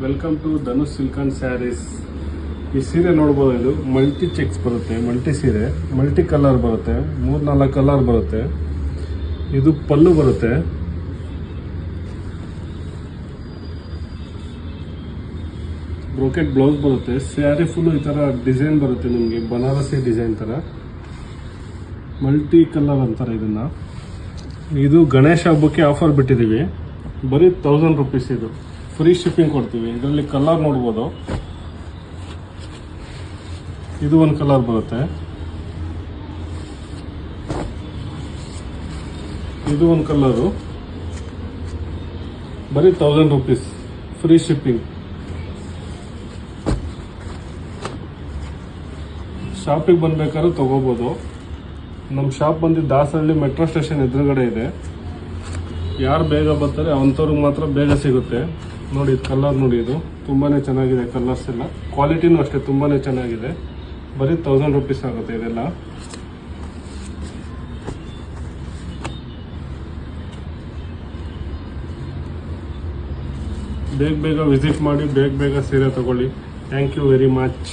Welcome to Dhanush silk and sarees. ಈ ಸೀರೆ ನೋಡ್ಬೋದು, ಇದು ಮಲ್ಟಿ ಚೆಕ್ಸ್ ಬರುತ್ತೆ, ಮಲ್ಟಿ ಸೀರೆ, ಮಲ್ಟಿ ಕಲರ್ ಬರುತ್ತೆ, 3-4 ಕಲರ್ ಬರುತ್ತೆ. ಇದು ಪಲ್ಲು ಬರುತ್ತೆ. ಬ್ರೋಕೆಟ್ ಬ್ಲೌಸ್ ಬರುತ್ತೆ. ಸ್ಯಾರಿ ಫುಲ್ಲು ಈ ಥರ ಡಿಸೈನ್ ಬರುತ್ತೆ ನಿಮಗೆ, ಬನಾರಸಿ ಡಿಸೈನ್ ಥರ ಮಲ್ಟಿ ಕಲರ್ ಅಂತಾರೆ ಇದನ್ನು. ಇದು ಗಣೇಶ ಹಬ್ಬಕ್ಕೆ ಆಫರ್ ಬಿಟ್ಟಿದ್ದೀವಿ, ಬರೀ 1000 ರೂಪೀಸ್. ಇದು ಫ್ರೀ ಶಿಪ್ಪಿಂಗ್ ಕೊಡ್ತೀವಿ. ಇದರಲ್ಲಿ ಕಲರ್ ನೋಡ್ಬೋದು, ಇದು ಒಂದು ಕಲರ್ ಬರುತ್ತೆ, ಇದು ಒಂದು ಕಲರು, ಬರೀ 1000 ರೂಪೀಸ್ ಫ್ರೀ ಶಿಪ್ಪಿಂಗ್. ಶಾಪಿಗೆ ಬಂದ್ಬೇಕಾದ್ರೂ ತಗೋಬೋದು. ನಮ್ಮ ಶಾಪ್ ಬಂದು ದಾಸಹಳ್ಳಿ ಮೆಟ್ರೋ ಸ್ಟೇಷನ್ ಎದುರುಗಡೆ ಇದೆ. ಯಾರು ಬೇಗ ಬರ್ತಾರೆ ಅಂಥವ್ರಿಗೆ ಮಾತ್ರ ಬೇಗ ಸಿಗುತ್ತೆ. ನೋಡಿ ಕಲರ್ ನೋಡಿ, ಇದು ತುಂಬಾ ಚೆನ್ನಾಗಿದೆ. ಕಲರ್ಸ್ ಎಲ್ಲ ಕ್ವಾಲಿಟಿನೂ ಅಷ್ಟೇ ತುಂಬಾ ಚೆನ್ನಾಗಿದೆ. ಬರೀ 1000 ರೂಪೀಸ್ ಆಗುತ್ತೆ ಇದೆಲ್ಲ. ಬೇಗ ವಿಸಿಟ್ ಮಾಡಿ, ಬೇಗ ಸೀರೆ ತಗೊಳ್ಳಿ. Thank you very much.